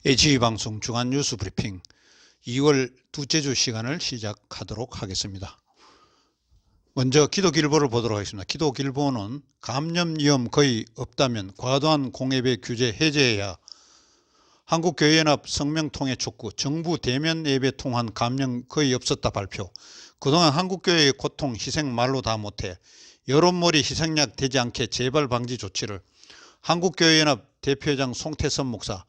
HB방송 주간 뉴스 브리핑 2월 둘째 주 시간을 시작하도록 하겠습니다. 먼저 기독일보를 보도록 하겠습니다. 기독일보는 감염 위험 거의 없다면 과도한 공예배 규제 해제해야. 한국교회연합 성명 통해 촉구. 정부 대면 예배 통한 감염 거의 없었다 발표. 그동안 한국교회의 고통 희생 말로 다 못해. 여론몰이 희생약 되지 않게 재발 방지 조치를. 한국교회연합 대표회장 송태선 목사.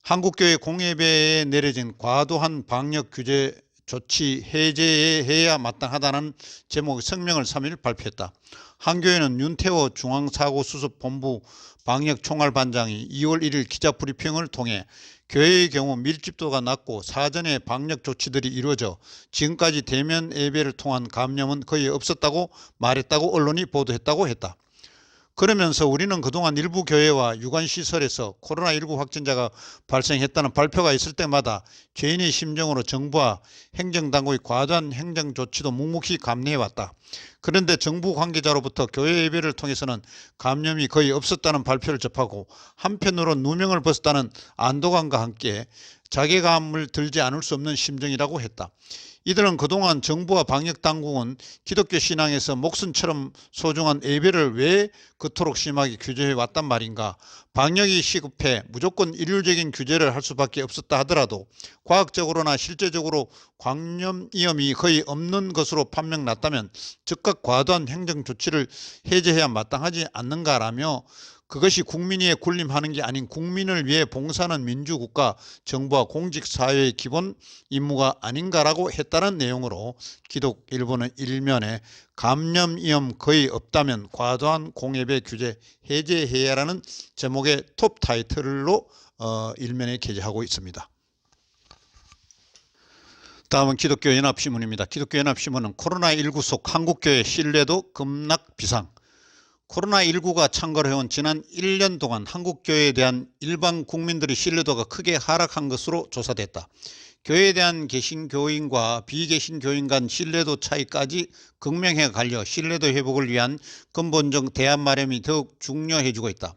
한국교회 공예배에 내려진 과도한 방역 규제 조치 해제해야 마땅하다는 제목의 성명을 3일 발표했다. 한교회는 윤태호 중앙사고수습본부 방역총괄반장이 2월 1일 기자브리핑을 통해 교회의 경우 밀집도가 낮고 사전에 방역 조치들이 이루어져 지금까지 대면 예배를 통한 감염은 거의 없었다고 말했다고 언론이 보도했다고 했다. 그러면서 우리는 그동안 일부 교회와 유관시설에서 코로나19 확진자가 발생했다는 발표가 있을 때마다 개인의 심정으로 정부와 행정당국의 과도한 행정조치도 묵묵히 감내해왔다. 그런데 정부 관계자로부터 교회 예배를 통해서는 감염이 거의 없었다는 발표를 접하고 한편으로 누명을 벗었다는 안도감과 함께 자괴감을 들지 않을 수 없는 심정이라고 했다. 이들은 그동안 정부와 방역당국은 기독교 신앙에서 목숨처럼 소중한 예배를 왜 그토록 심하게 규제해 왔단 말인가. 방역이 시급해 무조건 일률적인 규제를 할 수밖에 없었다 하더라도 과학적으로나 실제적으로 감염 위험이 거의 없는 것으로 판명났다면 즉각 과도한 행정조치를 해제해야 마땅하지 않는가라며 그것이 국민위에 군림하는 게 아닌 국민을 위해 봉사하는 민주국가 정부와 공직사회의 기본 임무가 아닌가라고 했다는 내용으로 기독일보는 일면에 감염 위험 거의 없다면 과도한 공예배 규제 해제해야라는 제목의 톱 타이틀로 일면에 게재하고 있습니다. 다음은 기독교연합신문입니다. 기독교연합신문은 코로나19 속 한국교회 신뢰도 급락 비상. 코로나19가 창궐해온 지난 1년 동안 한국교회에 대한 일반 국민들의 신뢰도가 크게 하락한 것으로 조사됐다. 교회에 대한 개신교인과 비개신교인 간 신뢰도 차이까지 극명히 갈려 신뢰도 회복을 위한 근본적 대안 마련이 더욱 중요해지고 있다.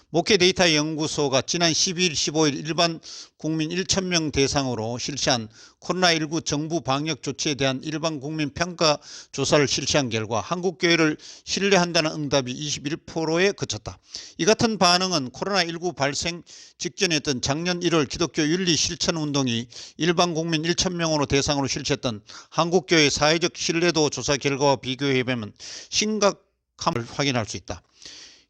목회데이터 연구소가 지난 12일, 15일 일반 국민 1,000명 대상으로 실시한 코로나19 정부 방역 조치에 대한 일반 국민 평가 조사를 실시한 결과 한국교회를 신뢰한다는 응답이 21%에 그쳤다. 이 같은 반응은 코로나19 발생 직전이었던 작년 1월 기독교 윤리 실천 운동이 일반 국민 1,000명으로 대상으로 실시했던 한국교회 사회적 신뢰도 조사 결과와 비교해보면 심각함을 확인할 수 있다.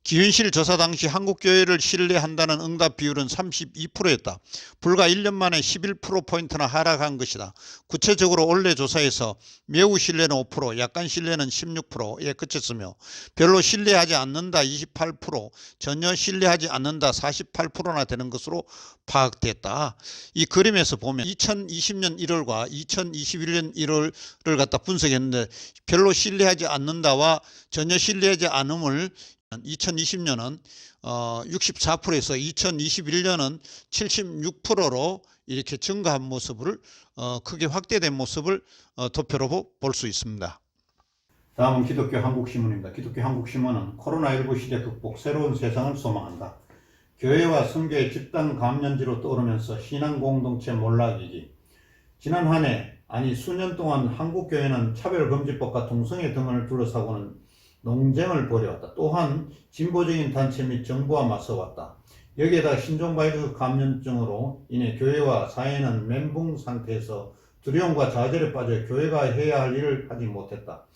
기윤실 조사 당시 한국교회를 신뢰한다는 응답 비율은 32%였다. 불과 1년 만에 11%포인트나 하락한 것이다. 구체적으로 올해 조사에서 매우 신뢰는 5%, 약간 신뢰는 16%에 그쳤으며 별로 신뢰하지 않는다 28%, 전혀 신뢰하지 않는다 48%나 되는 것으로 파악됐다. 이 그림에서 보면 2020년 1월과 2021년 1월을 갖다 분석했는데 별로 신뢰하지 않는다와 전혀 신뢰하지 않음을 2020년은 64%에서 2021년은 76%로 이렇게 증가한 모습을 크게 확대된 모습을 도표로 볼 수 있습니다. 다음은 기독교 한국신문입니다. 기독교 한국신문은 코로나19 시대 극복 새로운 세상을 소망한다. 교회와 선교의 집단 감염지로 떠오르면서 신앙 공동체 몰락이기. 지난 한 해 아니 수년 동안 한국교회는 차별금지법과 동성애 등을 둘러싸고는 논쟁을 벌여왔다. 또한 진보적인 단체 및 정부와 맞서왔다. 여기에다 신종바이러스 감염증으로 인해 교회와 사회는 멘붕 상태에서 두려움과 좌절에 빠져 교회가 해야 할 일을 하지 못했다.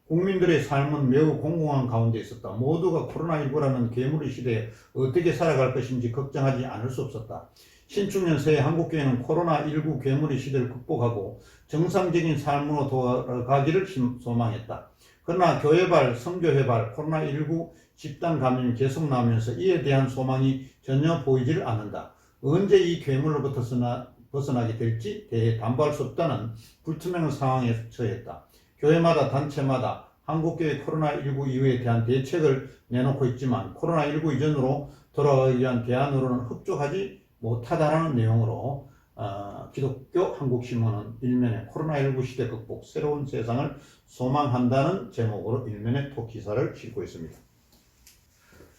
국민들의 삶은 매우 공공한 가운데 있었다. 모두가 코로나19라는 괴물의 시대에 어떻게 살아갈 것인지 걱정하지 않을 수 없었다. 신축년 새해 한국교회는 코로나19 괴물의 시대를 극복하고 정상적인 삶으로 돌아가기를 소망했다. 그러나 교회발, 선교회발, 코로나19 집단 감염이 계속 나오면서 이에 대한 소망이 전혀 보이지를 않는다. 언제 이 괴물로부터 벗어나게 될지 대해 담보할 수 없다는 불투명한 상황에 처했다. 교회마다 단체마다 한국교회 코로나19 이후에 대한 대책을 내놓고 있지만 코로나19 이전으로 돌아가기 위한 대안으로는 흡족하지 못하다라는 내용으로 기독교 한국신문은 일면에 코로나19 시대 극복 새로운 세상을 소망한다는 제목으로 일면에 톡 기사를 싣고 있습니다.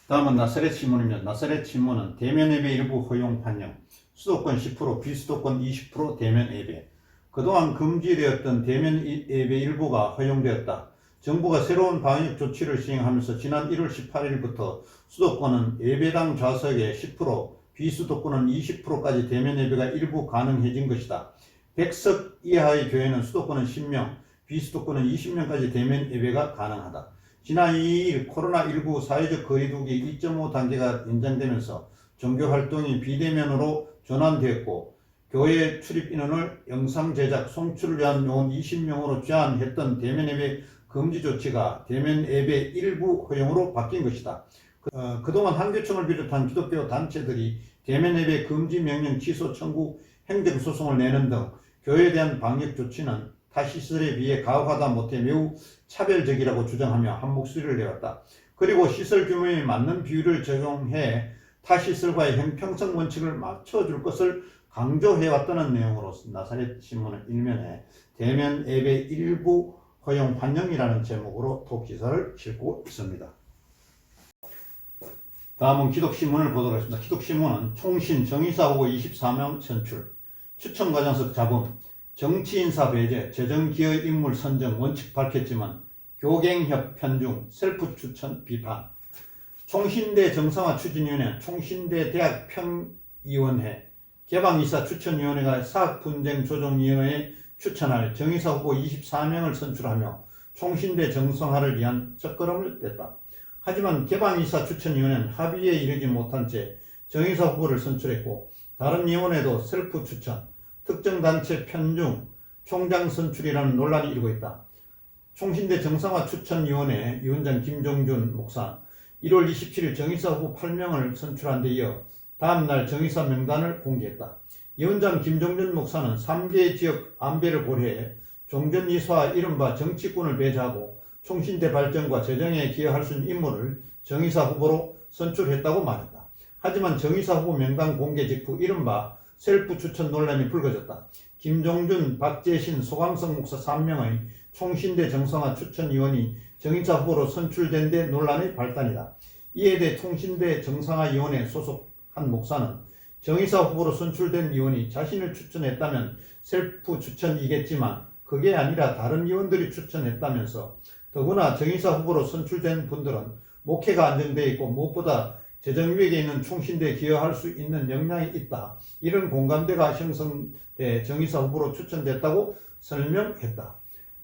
다음은 나사렛 신문입니다. 나사렛 신문은 대면 예배 일부 허용 판영, 수도권 10%, 비수도권 20% 대면 예배. 그동안 금지되었던 대면 예배 일부가 허용되었다. 정부가 새로운 방역 조치를 시행하면서 지난 1월 18일부터 수도권은 예배당 좌석의 10%, 비수도권은 20%까지 대면 예배가 일부 가능해진 것이다. 100석 이하의 교회는 수도권은 10명, 비수도권은 20명까지 대면 예배가 가능하다. 지난 2일 코로나19 사회적 거리두기 2.5 단계가 연장되면서 종교활동이 비대면으로 전환되었고 교회 출입 인원을 영상 제작, 송출을 위한 요원 20명으로 제한했던 대면 예배 금지 조치가 대면 예배 일부 허용으로 바뀐 것이다. 그동안 한교총을 비롯한 기독교 단체들이 대면 예배 금지 명령 취소 청구 행정소송을 내는 등 교회에 대한 방역 조치는 타 시설에 비해 가혹하다 못해 매우 차별적이라고 주장하며 한 목소리를 내었다. 그리고 시설 규모에 맞는 비율을 적용해 타 시설과의 형평성 원칙을 맞춰줄 것을 강조해왔다는 내용으로 나사렛 신문은 일면에 대면 예배 일부 허용 환영이라는 제목으로 토기사를 싣고 있습니다. 다음은 기독신문을 보도록 하겠습니다. 기독신문은 총신 정의사 후보 24명 선출, 추천과정석 잡음, 정치인사 배제, 재정기여 인물 선정 원칙 밝혔지만 교갱협 편중, 셀프 추천 비판. 총신대 정상화 추진위원회, 총신대 대학 평위원회, 개방이사 추천위원회가 사학분쟁조정위원회에 추천할 정의사 후보 24명을 선출하며 총신대 정상화를 위한 첫걸음을 뗐다. 하지만 개방이사 추천위원회는 합의에 이르지 못한 채 정의사 후보를 선출했고 다른 위원회도 셀프 추천, 특정 단체 편중, 총장 선출이라는 논란이 일고 있다. 총신대 정상화 추천위원회 위원장 김종준 목사 1월 27일 정의사 후보 8명을 선출한 데 이어 다음날 정의사 명단을 공개했다. 위원장 김종준 목사는 3개 지역 안배를 고려해 종전이사와 이른바 정치권을 배제하고 총신대 발전과 재정에 기여할 수 있는 인물을 정의사 후보로 선출했다고 말했다. 하지만 정의사 후보 명단 공개 직후 이른바 셀프 추천 논란이 불거졌다. 김종준, 박재신, 소강성 목사 3명의 총신대 정상화 추천위원이 정의사 후보로 선출된 데 논란의 발단이다. 이에 대해 총신대 정상화위원회 소속 한 목사는 정의사 후보로 선출된 위원이 자신을 추천했다면 셀프 추천이겠지만 그게 아니라 다른 위원들이 추천했다면서 더구나 정의사 후보로 선출된 분들은 목회가 안정되어 있고 무엇보다 재정위력에 있는 총신대에 기여할 수 있는 역량이 있다. 이런 공감대가 형성돼 정의사 후보로 추천됐다고 설명했다.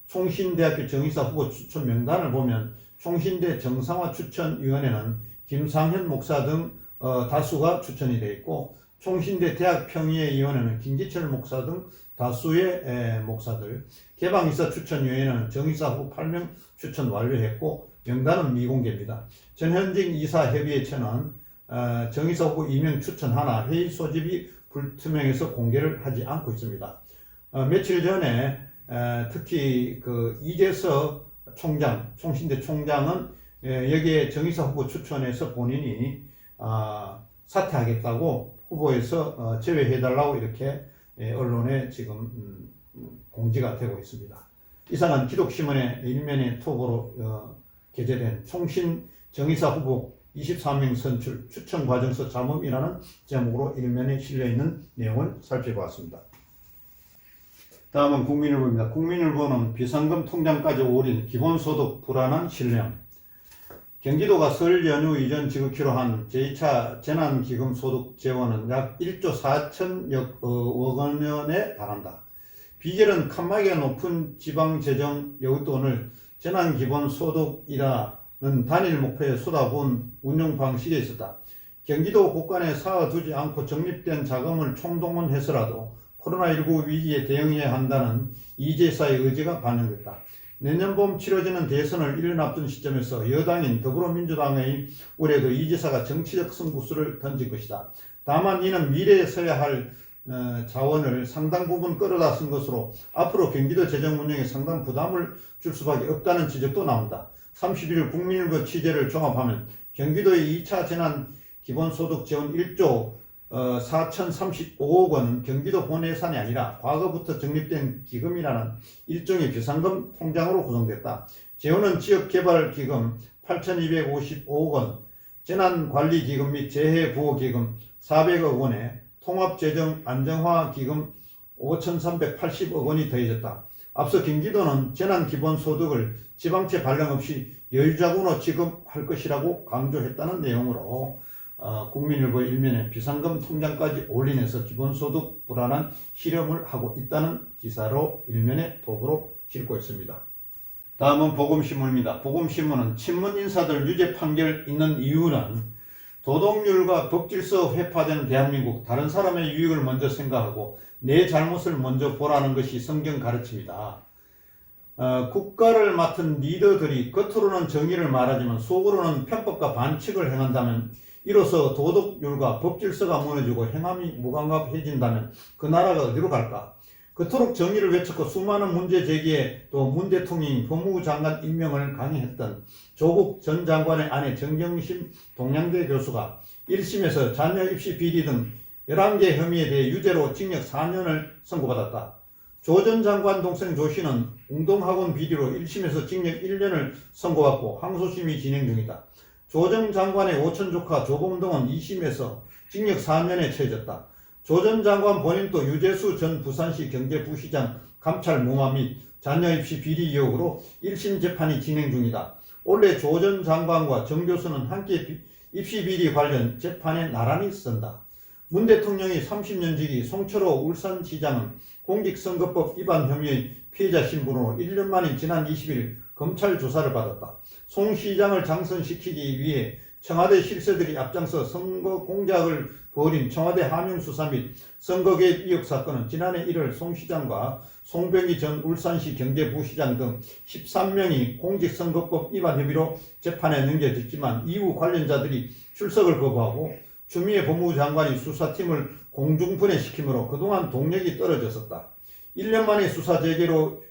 총신대학교 정의사 후보 추천 명단을 보면 총신대 정상화 추천위원회는 김상현 목사 등 다수가 추천이 되어 있고 총신대 대학평의위원회는 김기철 목사 등 다수의 목사들, 개방이사 추천위원회는 정의사 후보 8명 추천 완료했고 명단은 미공개입니다. 전현직 이사협의회처는 정의사 후보 2명 추천 하나, 회의 소집이 불투명해서 공개를 하지 않고 있습니다. 며칠 전에 특히 그 이재석 총장, 총신대 총장은 여기에 정의사 후보 추천해서 본인이 사퇴하겠다고 후보에서 제외해달라고 이렇게 언론에 지금 공지가 되고 있습니다. 이상은 기독신문의 일면의 톡으로 게재된 총신 정의사 후보 23명 선출 추천 과정서 자문이라는 제목으로 일면에 실려있는 내용을 살펴보았습니다. 다음은 국민일보입니다. 국민일보는 비상금 통장까지 오린 기본소득 불안한 신뢰. 경기도가 설 연휴 이전 지급키로 한 제2차 재난기금 소득 재원은 약 1조 4천억 원에 달한다. 비결은 칸막이가 높은 지방재정 여윳돈을 재난기본소득이라는 단일 목표에 쏟아부은 운용 방식에 있었다. 경기도 곳간에 쌓아두지 않고 적립된 자금을 총동원해서라도 코로나19 위기에 대응해야 한다는 이재사의 의지가 반영됐다. 내년 봄 치러지는 대선을 1년 앞둔 시점에서 여당인 더불어민주당의 올해도 이재사가 정치적 승부수를 던진 것이다. 다만 이는 미래에 써야 할 자원을 상당 부분 끌어다 쓴 것으로 앞으로 경기도 재정 운영에 상당 부담을 줄 수밖에 없다는 지적도 나온다. 31일 국민일보 취재를 종합하면 경기도의 2차 재난 기본소득 재원 1조 4,035억 원은 경기도 본 예산이 아니라 과거부터 적립된 기금이라는 일종의 비상금 통장으로 구성됐다. 재원은 지역개발기금 8,255억 원, 재난관리기금 및 재해보호기금 400억 원에 통합재정 안정화기금 5,380억 원이 더해졌다. 앞서 경기도는 재난기본소득을 지방채 발령 없이 여유자금으로 지급할 것이라고 강조했다는 내용으로 국민일보 일면에 비상금 통장까지 올인해서 기본소득 불안한 실험을 하고 있다는 기사로 일면에 톡으로 싣고 있습니다. 다음은 보금신문입니다. 보금신문은 친문 인사들 유죄 판결 있는 이유는 도덕률과 법질서 회파된 대한민국, 다른 사람의 유익을 먼저 생각하고 내 잘못을 먼저 보라는 것이 성경 가르침이다. 국가를 맡은 리더들이 겉으로는 정의를 말하지만 속으로는 편법과 반칙을 행한다면, 이로써 도덕률과 법질서가 무너지고 행함이 무감각해진다면 그 나라가 어디로 갈까? 그토록 정의를 외쳤고 수많은 문제 제기에 또 문 대통령이 법무부 장관 임명을 강행했던 조국 전 장관의 아내 정경심 동양대 교수가 1심에서 자녀 입시 비리 등 11개 혐의에 대해 유죄로 징역 4년을 선고받았다. 조 전 장관 동생 조 씨는 공동학원 비리로 1심에서 징역 1년을 선고받고 항소심이 진행 중이다. 조 전 장관의 오촌 조카 조범동은 2심에서 징역 4년에 처해졌다. 조 전 장관 본인도 유재수 전 부산시 경제부시장 감찰 무마 및 자녀 입시 비리 의혹으로 1심 재판이 진행 중이다. 올해 조 전 장관과 정 교수는 함께 입시 비리 관련 재판에 나란히 선다. 문 대통령이 30년 지기 송철호 울산시장은 공직선거법 위반 혐의의 피해자 신분으로 1년 만인 지난 20일 검찰 조사를 받았다. 송 시장을 당선시키기 위해 청와대 실세들이 앞장서 선거 공작을 벌인 청와대 하명 수사 및 선거 개입 의혹 사건은 지난해 1월 송 시장과 송병기 전 울산시 경제부시장 등 13명이 공직선거법 위반 혐의로 재판에 넘겨졌지만 이후 관련자들이 출석을 거부하고 추미애 법무부 장관이 수사팀을 공중분해시키므로 그동안 동력이 떨어졌었다. 1년 만에 수사 재개로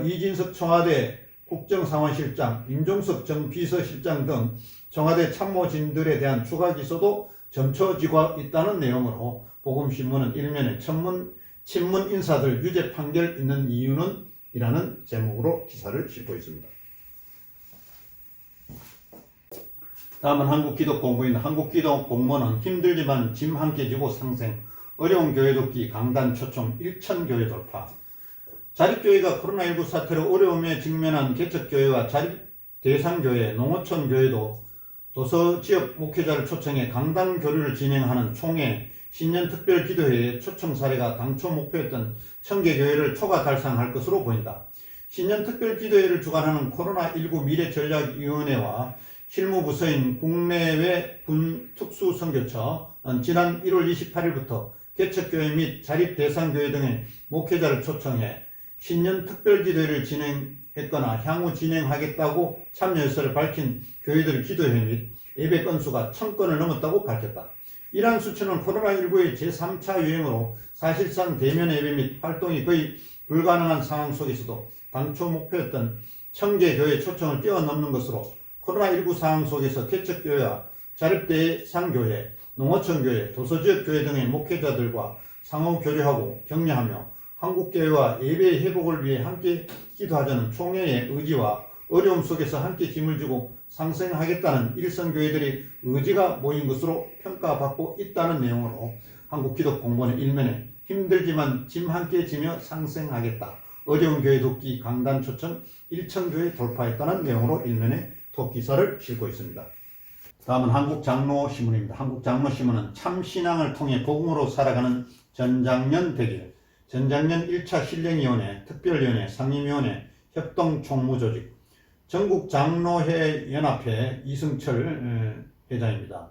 이진석 청와대 국정상황실장, 임종석 전 비서실장 등 청와대 참모진들에 대한 추가 기소도 점쳐지고 있다는 내용으로 보금신문은 일면에 친문 인사들 유죄 판결 있는 이유는 이라는 제목으로 기사를 싣고 있습니다. 다음은 한국기독공무입니다. 한국기독공무는 힘들지만 짐 한 개 지고 상생, 어려운 교회 돕기 강단 초청 1,000교회 돌파. 자립교회가 코로나19 사태로 어려움에 직면한 개척교회와 자립대상교회, 농어촌교회도 도서지역 목회자를 초청해 강단 교류를 진행하는 총회 신년특별기도회의 초청 사례가 당초 목표였던 1000개 교회를 초과 달성할 것으로 보인다. 신년특별기도회를 주관하는 코로나19 미래전략위원회와 실무부서인 국내외 군특수선교처는 지난 1월 28일부터 개척교회 및 자립대상교회 등의 목회자를 초청해 신년특별기도회를 진행했거나 향후 진행하겠다고 참여 의사를 밝힌 교회들 기도회 및 예배 건수가 1000건을 넘었다고 밝혔다. 이러한 수치는 코로나19의 제3차 유행으로 사실상 대면 예배 및 활동이 거의 불가능한 상황 속에서도 당초 목표였던 1000개 교회 초청을 뛰어넘는 것으로 코로나19 상황 속에서 개척교회와 자립대상교회, 농어촌교회, 도서지역교회 등의 목회자들과 상호 교류하고 격려하며 한국교회와 예배의 회복을 위해 함께 기도하자는 총회의 의지와 어려움 속에서 함께 짐을 지고 상생하겠다는 일선교회들의 의지가 모인 것으로 평가받고 있다는 내용으로 한국기독공무원의 일면에 힘들지만 짐 함께 지며 상생하겠다. 어려운 교회 돕기 강단 초청 1,000교회 돌파했다는 내용으로 일면에 톱기사를 싣고 있습니다. 다음은 한국장로신문입니다. 한국장로신문은 참신앙을 통해 복음으로 살아가는 전장년 대길, 전장년 1차 신령위원회, 특별위원회, 상임위원회, 협동총무조직, 전국장로회 연합회 이승철 회장입니다.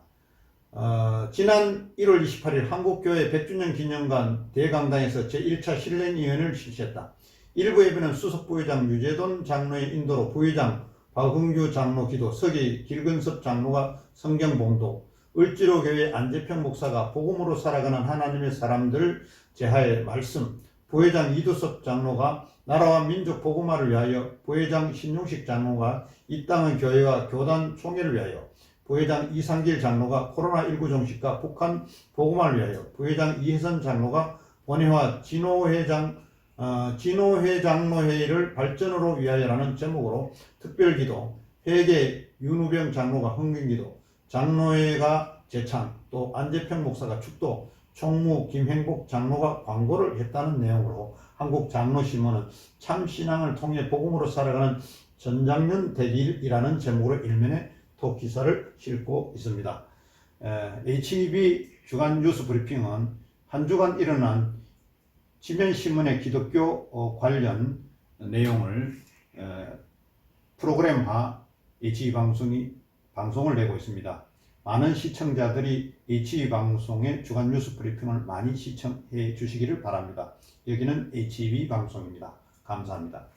지난 1월 28일 한국교회 100주년 기념관 대강당에서 제1차 신령위원회를 실시했다. 일부 예배는 수석부회장 유재돈 장로의 인도로 부회장 박흥규 장로 기도, 서기 길근섭 장로가 성경 봉독, 을지로교회 안재평 목사가 복음으로 살아가는 하나님의 사람들 제하의 말씀, 부회장 이두섭 장로가 나라와 민족 복음화를 위하여, 부회장 신용식 장로가 이 땅의 교회와 교단 총회를 위하여, 부회장 이상길 장로가 코로나19 종식과 북한 복음화를 위하여, 부회장 이혜선 장로가 원회와 진호회 장로회의를 발전으로 위하여라는 제목으로 특별기도, 회계 윤우병 장로가 헌금기도, 장로회가 제창, 또 안재평 목사가 축도, 총무 김행복 장로가 광고를 했다는 내용으로 한국장로신문은 참신앙을 통해 복음으로 살아가는 전장년 대길이라는 제목으로 일면에 톱 기사를 싣고 있습니다. HEB 주간 뉴스 브리핑은 한 주간 일어난 지면신문의 기독교 관련 내용을 프로그램화 HE 방송을 내고 있습니다. 많은 시청자들이 HE 방송의 주간 뉴스 브리핑을 많이 시청해 주시기를 바랍니다. 여기는 HEB 방송입니다. 감사합니다.